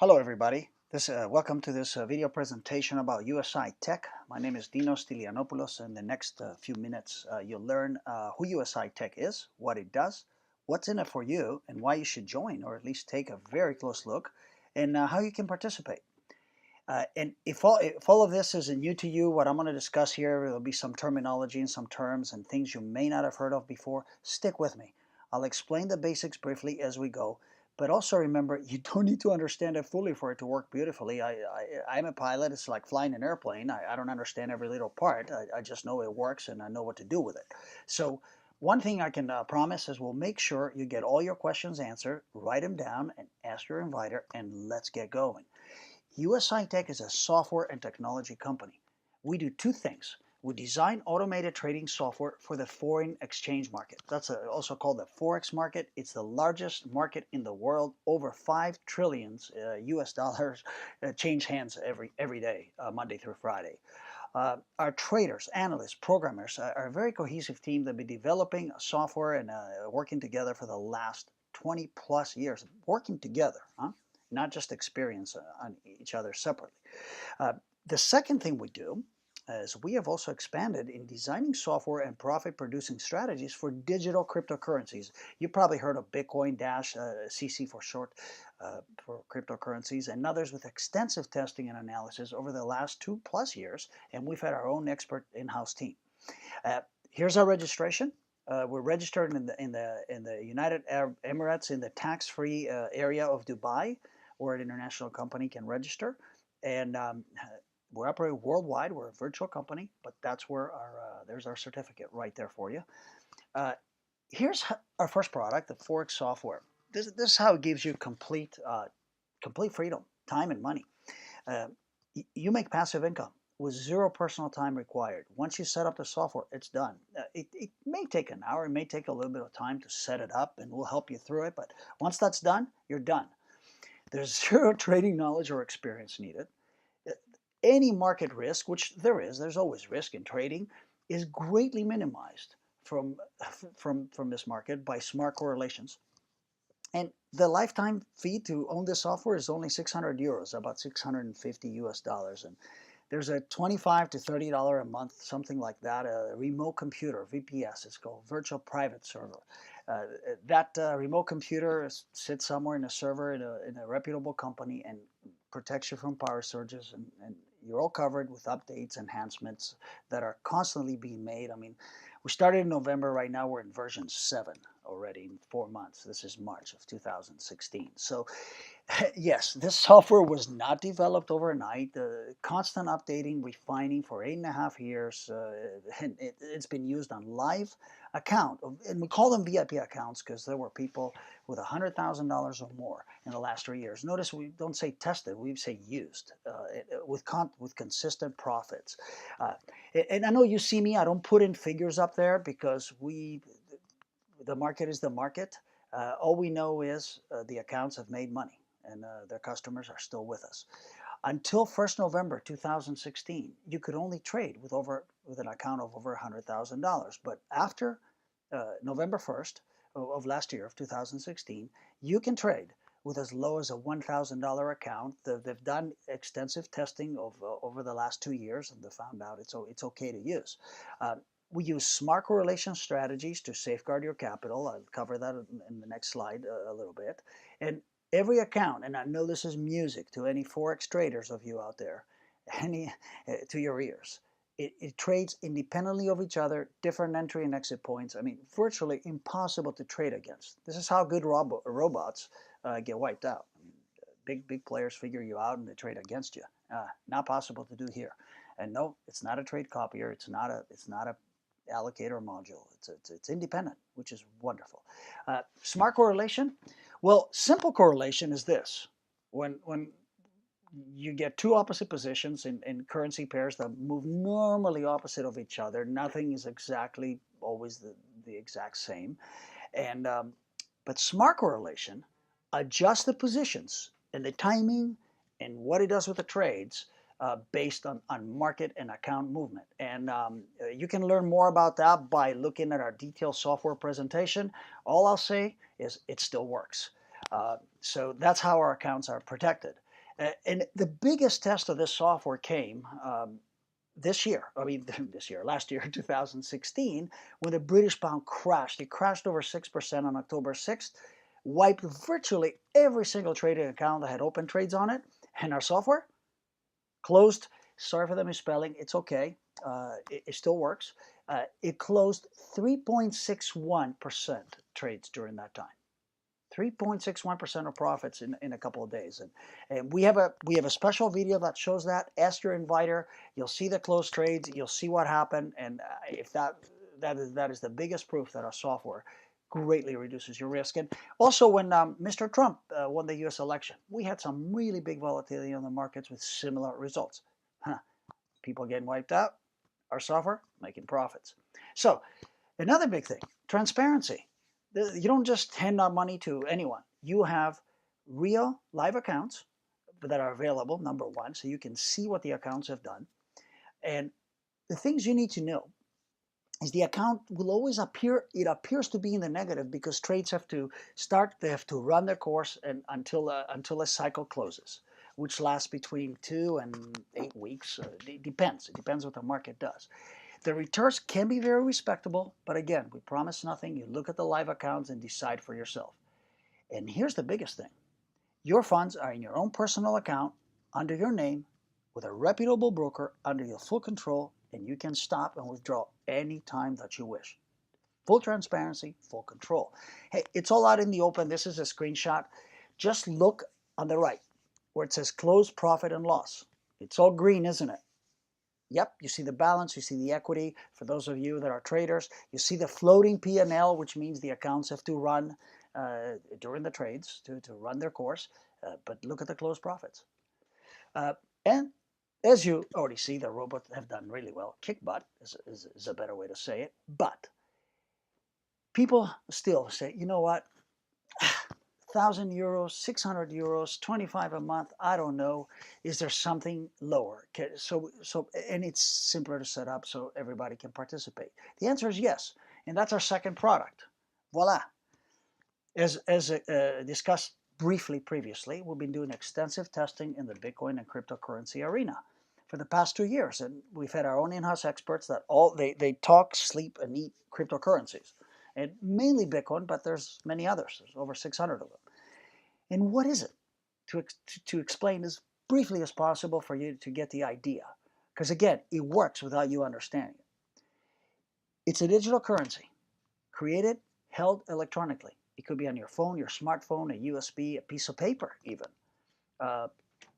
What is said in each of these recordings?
Hello everybody. Welcome to this video presentation about USI-Tech. My name is Dino S. In the next few minutes you'll learn who USI-Tech is, what it does, what's in it for you, and why you should join or at least take a very close look, and how you can participate. And if all of this is new to you, what I'm going to discuss here, there'll be some terminology and some terms and things you may not have heard of before. Stick with me. I'll explain the basics briefly as we go. But also remember, you don't need to understand it fully for it to work beautifully. I'm a pilot. It's like flying an airplane. I don't understand every little part. I just know it works and I know what to do with it. So one thing I can promise is we'll make sure you get all your questions answered, write them down, and ask your inviter, and let's get going. USI-Tech is a software and technology company. We do two things. We design automated trading software for the foreign exchange market. That's also called the Forex market. It's the largest market in the world. Over 5 trillion US dollars change hands every day, Monday through Friday. Our traders, analysts, programmers are a very cohesive team that have been developing software and working together for the last 20 plus years. Working together, huh? Not just experience on each other separately. The second thing we do is we have also expanded in designing software and profit-producing strategies for digital cryptocurrencies. You probably heard of Bitcoin, Dash, CC for short, for cryptocurrencies, and others with extensive testing and analysis over the last 2+ years, and we've had our own expert in-house team. Here's our registration. We're registered in the United Arab Emirates in the tax-free area of Dubai, where an international company can register, and we're operating worldwide. We're a virtual company, but that's where there's our certificate right there for you. Here's our first product, the Forex software. This is how it gives you complete freedom, time and money. You make passive income with zero personal time required. Once you set up the software, it's done. It may take an hour, it may take a little bit of time to set it up, and we'll help you through it, but once that's done, you're done. There's zero trading knowledge or experience needed. Any market risk, which there's always risk in trading, is greatly minimized from this market by smart correlations. And the lifetime fee to own this software is only 600 euros, about 650 US dollars. And there's a $25 to $30 a month, something like that, a remote computer, VPS, it's called Virtual Private Server. That remote computer sits somewhere in a server in a reputable company and protects you from power surges, and you're all covered with updates, enhancements that are constantly being made. I mean, we started in November. Right now we're in version 7 already in 4 months. This is March of 2016. So yes, this software was not developed overnight. Constant updating, refining for 8.5 years. And it's been used on live account. And we call them VIP accounts because there were people with $100,000 or more in the last 3 years. Notice we don't say tested, we say used with consistent profits. And I know you see me, I don't put in figures up there because the market is the market. All we know is the accounts have made money and their customers are still with us. Until 1st November 2016, you could only trade with an account of over $100,000. But after November 1st of last year, of 2016, you can trade with as low as a $1,000 account. They've done extensive testing over the last 2 years, and they found out it's okay to use. We use smart correlation strategies to safeguard your capital. I'll cover that in the next slide a little bit. And every account, and I know this is music to any Forex traders of you out there, to your ears. It trades independently of each other, different entry and exit points. I mean, virtually impossible to trade against. This is how good robots get wiped out. I mean, big players figure you out and they trade against you. Not possible to do here. And no, it's not a trade copier. It's not a allocator module. It's independent, which is wonderful. Smart correlation. Well, simple correlation is this: when you get two opposite positions in currency pairs that move normally opposite of each other, nothing is exactly always the exact same. And but smart correlation adjusts the positions and the timing and what it does with the trades based on market and account movement. And you can learn more about that by looking at our detailed software presentation. All I'll say is it still works. So that's how our accounts are protected. And the biggest test of this software came this year, last year, 2016, when the British pound crashed. It crashed over 6% on October 6th, wiped virtually every single trading account that had open trades on it, and our software closed. Sorry for the misspelling, it's okay. It still works. It closed 3.61% trades during that time. 3.61% of profits in a couple of days. And we have a special video that shows that. Ask your inviter. You'll see the closed trades. You'll see what happened. And if that is the biggest proof that our software greatly reduces your risk. And also when Mr. Trump won the U.S. election, we had some really big volatility on the markets with similar results. People getting wiped out, our software making profits. So another big thing, transparency. You don't just hand out money to anyone. You have real live accounts that are available, number one, so you can see what the accounts have done. And the things you need to know is the account will always appear, it appears to be in the negative because trades have to start, they have to run their course and until a cycle closes, which lasts between 2 and 8 weeks. It depends what the market does. The returns can be very respectable, but again, we promise nothing. You look at the live accounts and decide for yourself. And here's the biggest thing. Your funds are in your own personal account, under your name, with a reputable broker under your full control, and you can stop and withdraw any time that you wish. Full transparency, full control. Hey, it's all out in the open. This is a screenshot. Just look on the right where it says close profit and loss. It's all green, isn't it? Yep, you see the balance, you see the equity. For those of you that are traders, you see the floating P&L, which means the accounts have to run during the trades to run their course. But look at the closed profits. And as you already see, the robots have done really well. Kick butt is a better way to say it. But people still say, you know what? 1,000 euros, 600 euros, 25 a month, I don't know. Is there something lower? And it's simpler to set up so everybody can participate. The answer is yes, and that's our second product. Voila. As discussed briefly previously, we've been doing extensive testing in the Bitcoin and cryptocurrency arena for the past 2 years, and we've had our own in-house experts that they talk, sleep, and eat cryptocurrencies. And mainly Bitcoin, but there's many others. There's over 600 of them. And what is it? To explain as briefly as possible for you to get the idea. Because again, it works without you understanding it. It's a digital currency, created, held electronically. It could be on your phone, your smartphone, a USB, a piece of paper even.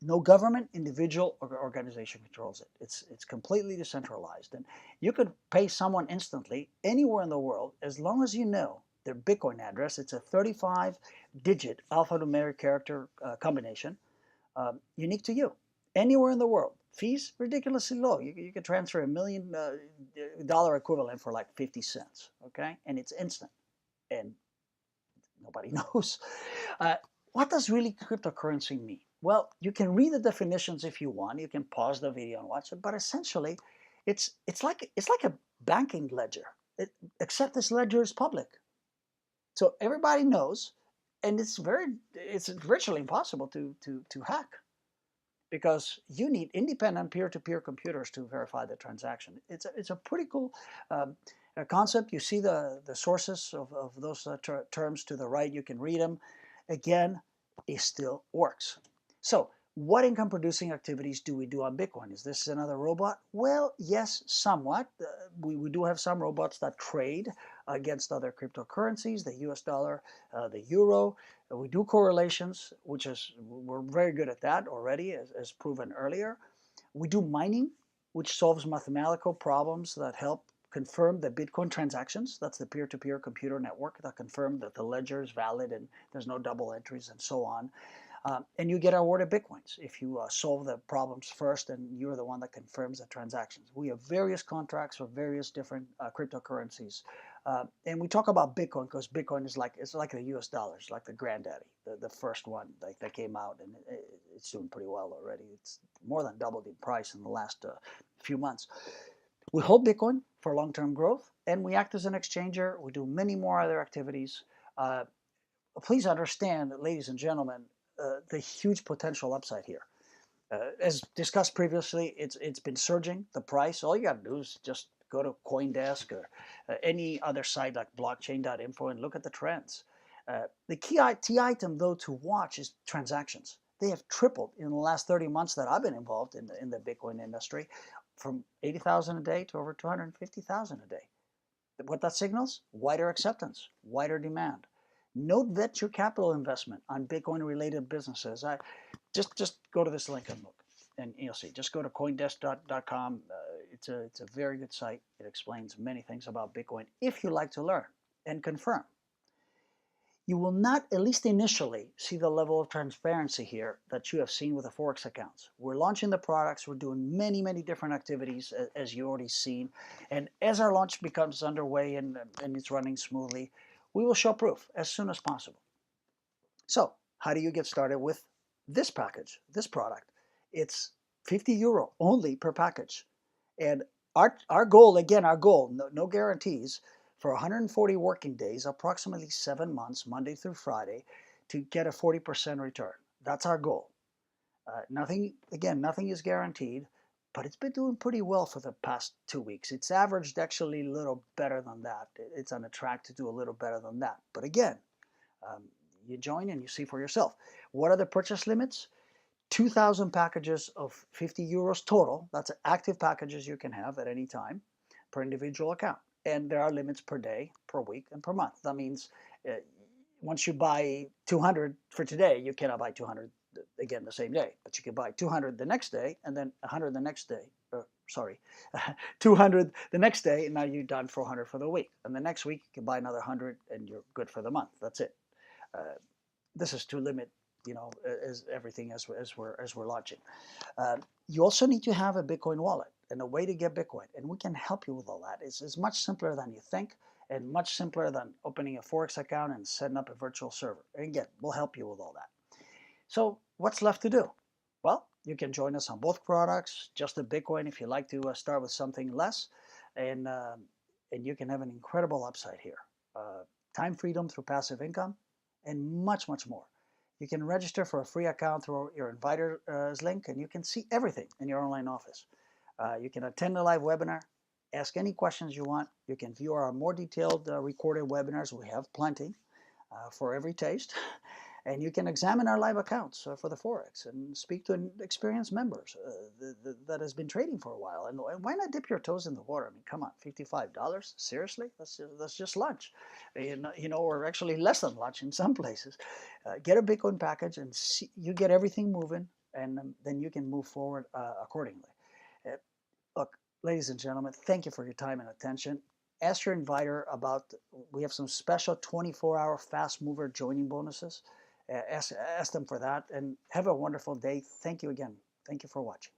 No government, individual, or organization controls it. It's completely decentralized. And you could pay someone instantly anywhere in the world as long as you know their Bitcoin address. It's a 35-digit alphanumeric character combination, unique to you, anywhere in the world. Fees, ridiculously low. You could transfer $1 million equivalent for like 50 cents, okay? And it's instant, and nobody knows. What does really cryptocurrency mean? Well, you can read the definitions if you want. You can pause the video and watch it. But essentially, it's like a banking ledger, except this ledger is public. So everybody knows, and it's virtually impossible to hack, because you need independent peer-to-peer computers to verify the transaction. It's a pretty cool concept. You see the sources of those terms to the right. You can read them. Again, it still works. So what income producing activities do we do on Bitcoin? Is this another robot? Well, yes, somewhat. We do have some robots that trade against other cryptocurrencies, the US dollar, the euro. We do correlations, we're very good at that already, as proven earlier. We do mining, which solves mathematical problems that help confirm the Bitcoin transactions. That's the peer-to-peer computer network that confirm that the ledger is valid and there's no double entries and so on. And you get awarded Bitcoins if you solve the problems first and you're the one that confirms the transactions. We have various contracts for various different cryptocurrencies. And we talk about Bitcoin because Bitcoin is like the US dollars, like the granddaddy, the first one that came out, and it's doing pretty well already. It's more than doubled in price in the last few months. We hold Bitcoin for long-term growth, and we act as an exchanger. We do many more other activities. Please understand, ladies and gentlemen, the huge potential upside here. As discussed previously, it's been surging, the price. All you got to do is just go to CoinDesk or any other site like blockchain.info and look at the trends. The key item, though, to watch is transactions. They have tripled in the last 30 months that I've been involved in the Bitcoin industry, from 80,000 a day to over 250,000 a day. What that signals? Wider acceptance, wider demand. Note venture capital investment on Bitcoin-related businesses. Just go to this link and look, and you'll see. Just go to CoinDesk.com. It's a very good site. It explains many things about Bitcoin if you like to learn and confirm. You will not, at least initially, see the level of transparency here that you have seen with the Forex accounts. We're launching the products. We're doing many, many different activities, as you already seen. And as our launch becomes underway and it's running smoothly, we will show proof as soon as possible. So how do you get started with this package, this product? It's 50 euro only per package. And our goal, again, no guarantees, for 140 working days, approximately 7 months, Monday through Friday, to get a 40% return. That's our goal. Nothing is guaranteed, but it's been doing pretty well for the past 2 weeks. It's averaged actually a little better than that. It's on a track to do a little better than that. But again, you join and you see for yourself. What are the purchase limits? 2,000 packages of 50 euros total. That's active packages you can have at any time per individual account. And there are limits per day, per week, and per month. That means once you buy 200 for today, you cannot buy 200 again the same day. But you can buy 200 the next day, and then 100 the next day. 200 the next day, and now you're done for 100 for the week. And the next week, you can buy another 100, and you're good for the month. That's it. This is to limit, as everything as we're launching. You also need to have a Bitcoin wallet and a way to get Bitcoin, and we can help you with all that. It's much simpler than you think, and much simpler than opening a Forex account and setting up a virtual server. And again, we'll help you with all that. So what's left to do? Well, you can join us on both products, just the Bitcoin if you like to start with something less, and you can have an incredible upside here. Time freedom through passive income, and much, much more. You can register for a free account through your inviter's link, and you can see everything in your online office. You can attend a live webinar, ask any questions you want. You can view our more detailed recorded webinars. We have plenty for every taste. And you can examine our live accounts for the Forex and speak to experienced members that has been trading for a while. And why not dip your toes in the water? I mean, come on, $55? Seriously? That's just lunch. Or actually less than lunch in some places. Get a Bitcoin package and you get everything moving, and then you can move forward accordingly. Look, ladies and gentlemen, thank you for your time and attention. Ask your inviter about, we have some special 24-hour fast mover joining bonuses. Ask them for that, and have a wonderful day. Thank you again. Thank you for watching.